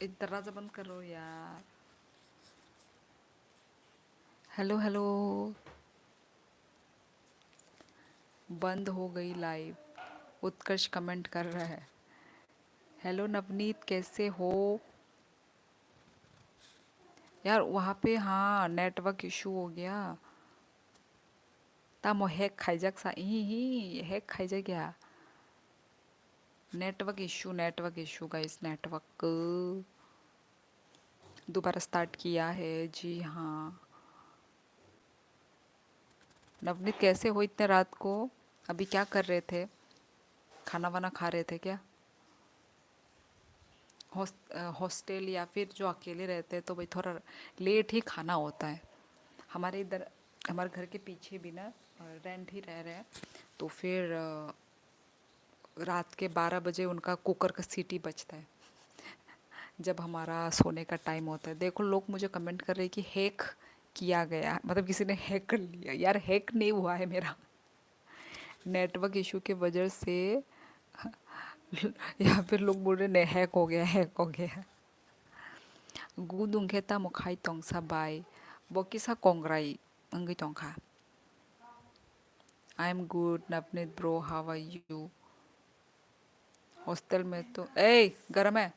दरवाजा बंद करो यार। Hello hello. बंद हो गई लाइव। उत्कर्ष कमेंट कर रहा है। हेलो नवनीत, कैसे हो? यार वहाँ पे हाँ नेटवर्क इशू हो गया। ता मो हैक खाइजक सा ही हैक खाइजक गया। नेटवर्क इशू गाइस, नेटवर्क दोबारा स्टार्ट किया है जी हाँ। नवनीत कैसे हो इतने रात को? अभी क्या कर रहे थे? खाना वाना खा रहे थे क्या? हॉस्टल या फिर जो अकेले रहते हैं तो भाई थोड़ा लेट ही खाना होता है। हमारे इधर हमारे घर के पीछे भी ना रेंट ही रह रहे हैं। तो फिर रात के 12 बजे उनका कुकर का सीटी बजता है जब हमारा सोने का टाइम होता है। देखो लोग मुझे कमेंट कर रहे हैं कि हैक किया गया, मतलब किसी ने हैक कर लिया। यार हैक नहीं हुआ है मेरा। नेटवर्क इशू के वजह से या फिर लोग बोल रहे हैं हैक हो गया, हैक हो गया। गुदुंखेता मुखाई तोंगसा बाय बोकिसा कोंग्राई अंगी तोंखा। I am good Navneet bro, how are you? Hostel में तो ए गरम है।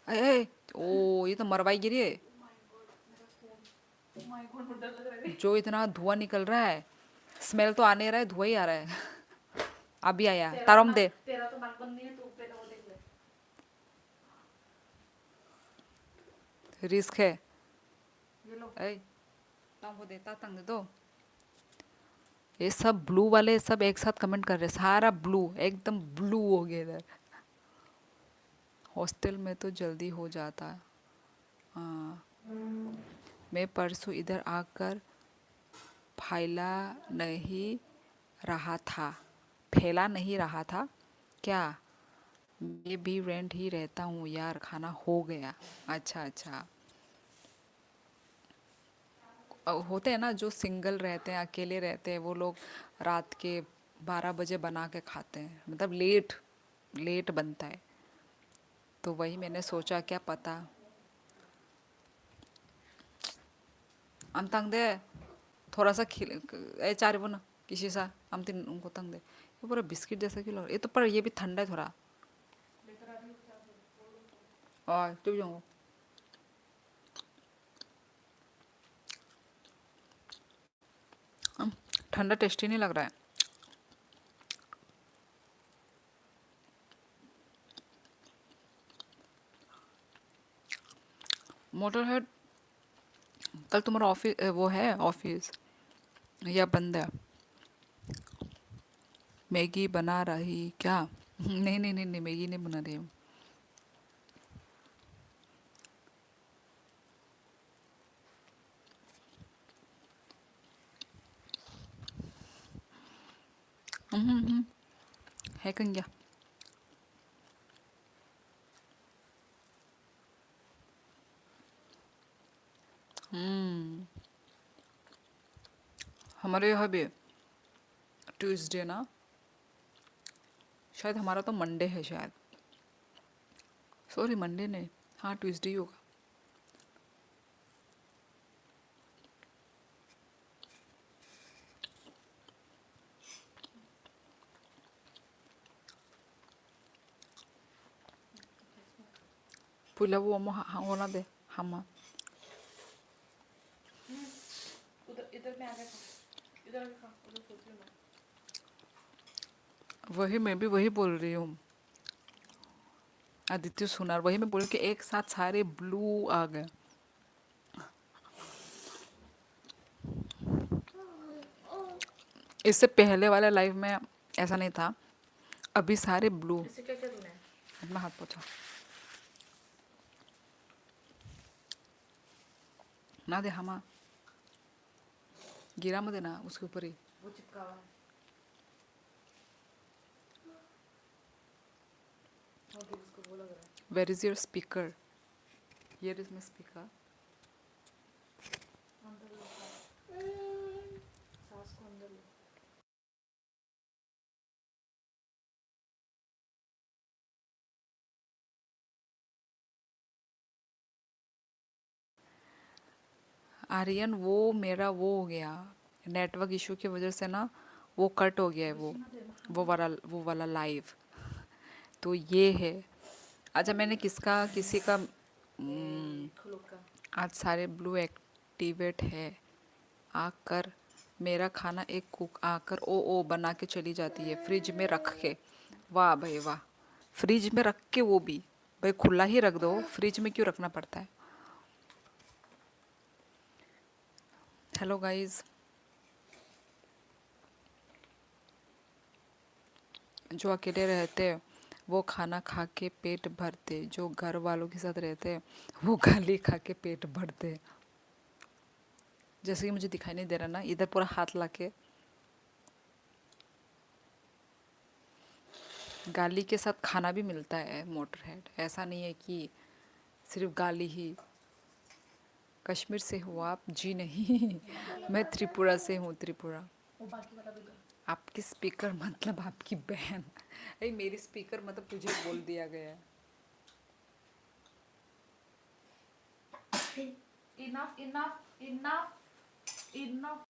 ए, ए ओ ये तो मरवाई गिरी है। जो इतना धुआं निकल रहा है, स्मेल तो आने रहा है, धुआं ही आ रहा है। अभी आया तारम दे। तेरा तो नाक बंद नहीं है, तू पे वो देख ले। रिस्क है। ये लो ए तांग दे तांग दे दो। ये सब ब्लू वाले सब एक साथ कमेंट कर रहे हैं, सारा ब्लू एकदम ब्लू हो गया इधर। हॉस्टल में तो जल्दी हो जाता है। हाँ, मैं परसों इधर आकर फैला नहीं रहा था। फैला नहीं रहा था क्या? मैं भी रेंट ही रहता हूँ यार, खाना हो गया। अच्छा अच्छा। होते हैं ना जो सिंगल रहते हैं, अकेले रहते हैं, वो लोग रात के 12 बजे बना के खाते हैं, मतलब लेट लेट बनता है। तो वही मैंने सोचा क्या पता। हम तंग दे थोड़ा सा खिल ए चार वो ना किसी सा हम तीन उनको तंग दे। ये पूरा बिस्किट जैसा क्यों लग रहा है? ये तो पर ये भी ठंडा है थोड़ा। और चुप जाऊँ। ठंडा टेस्टी नहीं लग रहा है। मोटर हेड, कल तुम्हारा ऑफिस वो है ऑफिस या बंद है? मैगी बना रही क्या? नहीं नहीं नहीं नहीं, मैगी नहीं बना रही हूँ। है कंग्या। हमारे यहाँ भी ट्यूसडे ना, शायद हमारा तो मंडे है शायद। सॉरी मंडे नहीं, हाँ ट्यूसडे ही होगा। पुला वो हम हाँ होना दे हम। उधर इधर में आ गया था, इधर आके खा, उधर सोच रही हूँ वही मैं भी वही बोल रही हूँ। आदित्य सुनार, वही मैं बोल रही हूँ कि एक साथ सारे ब्लू आ गए। इससे पहले वाले लाइफ में ऐसा नहीं था, अभी सारे ब्लू। इससे क्या क्या तूने? अपना हाथ पोछा ना दे हमा, गिरा मत देना उसके ऊपर ही। वो चिपका हुआ है। Where is your speaker? Here is my speaker. Aryan वो मेरा वो हो गया, नेटवर्क इशू की वजह से ना वो कट हो गया है वो वाला लाइव। तो ये है। अच्छा, मैंने किसी का आज सारे ब्लू एक्टिवेट है। आकर मेरा खाना एक कुक आकर ओ बना के चली जाती है फ्रिज में रख के। वाह भाई वाह, फ्रिज में रख के, वो भी भाई खुला ही रख दो, फ्रिज में क्यों रखना पड़ता है। हेलो गाइस, जो अकेले रहते हैं वो खाना खा के पेट भरते, जो घर वालों के साथ रहते हैं वो गाली खा के पेट भरते। जैसे कि मुझे दिखाई नहीं दे रहा ना, इधर पूरा हाथ ला के गाली के साथ खाना भी मिलता है मोटर हेड। ऐसा नहीं है कि सिर्फ गाली ही। कश्मीर से हो आप? जी नहीं मैं त्रिपुरा से हूँ, त्रिपुरा। आपकी स्पीकर मतलब आपकी बहन। अरे मेरी स्पीकर मतलब तुझे बोल दिया गया है। Enough enough enough enough.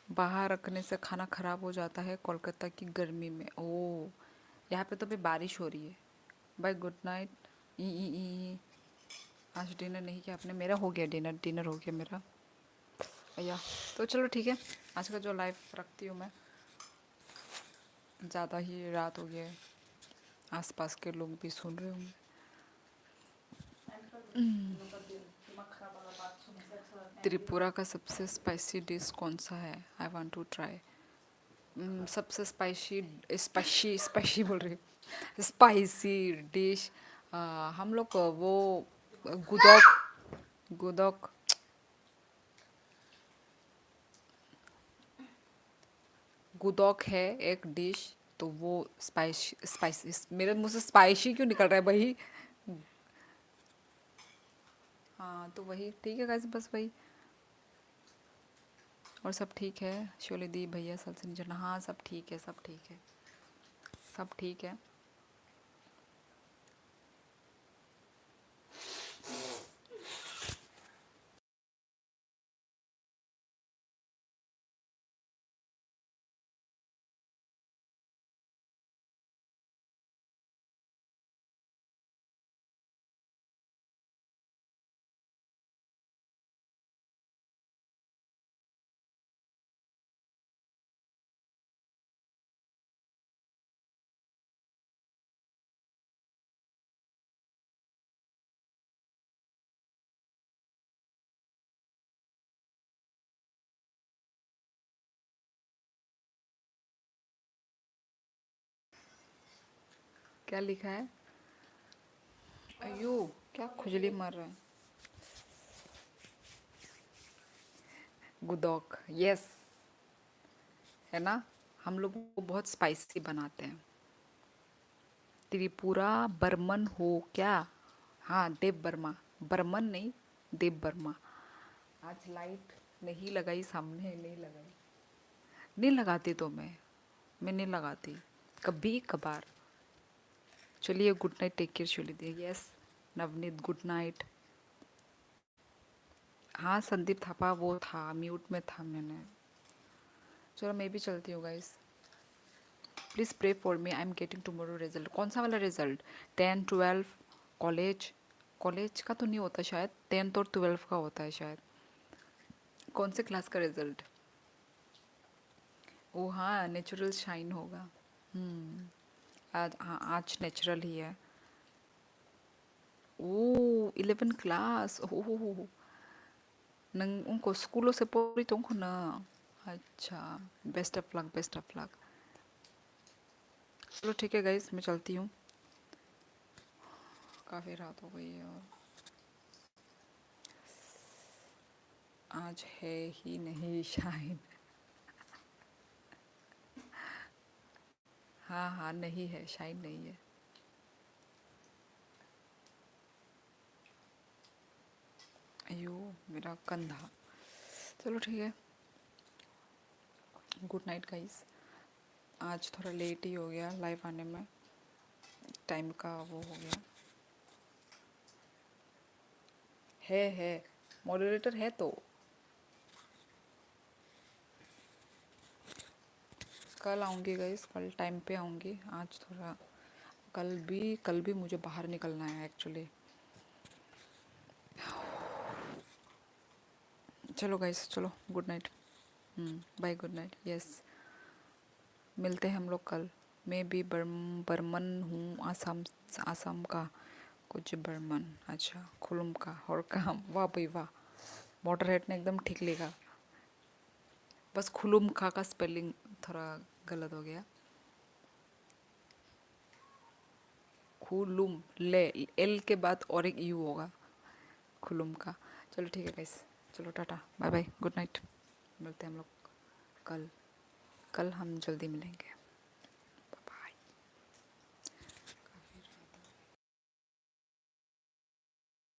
बाहर रखने से खाना खराब हो जाता है कोलकाता की गर्मी में। ओ, यहाँ पे तो अभी बारिश हो रही है। Bye, good night. ई। आज डिनर नहीं किया आपने? मेरा हो गया डिनर, डिनर हो गया मेरा भैया। तो चलो ठीक है, आज का जो लाइव रखती हूँ मैं। ज़्यादा ही रात हो गया है, आसपास के लोग भी सुन रहे होंगे। त्रिपुरा का सबसे स्पाइसी डिश कौन सा है? I want to try. सबसे स्पाइसी स्पाइसी स्पाइसी बोल रही हूँ, स्पाइसी डिश। हम लोग वो गुदौक गुदौक गुदौक है एक डिश। तो वो स्पाइसी स्पाइसी, मेरे मुंह से स्पाइसी क्यों निकल रहा है भाई। हाँ तो वही ठीक है गाइस, बस वही। और सब ठीक है? शोले दी भैया सबसे नहीं जाना। हाँ सब ठीक है, सब ठीक है, सब ठीक है। क्या लिखा है? अयो, क्या खुजली मार रहा है। गुदौक, यस, है ना। हम लोग वो बहुत स्पाइसी बनाते हैं। त्रिपुरा बर्मन हो क्या? हाँ, देव वर्मा। बर्मन नहीं, देव वर्मा। आज लाइट नहीं लगाई, सामने नहीं लगाई। नहीं लगाती तो मैं नहीं लगाती, कभी कभार। चलिए गुड नाइट, टेक केयर। चलिए दी, यस। Navneet good night. हाँ संदीप थापा वो था, म्यूट में था मैंने। चलो मैं भी चलती हूँ guys. Please pray for me, I am getting tomorrow result. कौन सा वाला रिजल्ट? 10, 12 कॉलेज? कॉलेज का तो नहीं होता शायद, 10th और 12th का होता है शायद। कौन से क्लास का रिजल्ट? ओ हाँ, नेचुरल शाइन होगा। आज हाँ आज नेचुरल ही है। ओ 11 क्लास ओह नंग उनको स्कूलों से पूरी तो उनको ना। अच्छा best of luck best of luck. चलो ठीक है गाइस मैं चलती हूँ, काफ़ी रात हो गई है और आज है ही नहीं शाइन। हाँ हाँ नहीं है शाइन नहीं है। अयो मेरा कंधा। चलो ठीक है, गुड नाइट गाइस। आज थोड़ा लेट ही हो गया लाइव आने में, टाइम का वो हो गया। है मॉडरेटर है तो कल आऊँगी गाइस, कल टाइम पे आऊँगी। आज थोड़ा कल भी मुझे बाहर निकलना है एक्चुअली। चलो गाइस चलो good night. Bye good night yes. मिलते हैं हम लोग कल। मैं भी बर्मन हूँ आसाम, आसाम का कुछ बर्मन। अच्छा खुलुम का और काम वाह भाई वाह, मोटर हेड ने एकदम ठीक लिखा। बस खुलुम खा का स्पेलिंग थोड़ा गलत हो गया। खुलुम ले एल के बाद और एक यू होगा खुलुम का। चलो ठीक है गाइस, चलो tata bye bye good night. मिलते हैं हम लोग कल, कल हम जल्दी मिलेंगे।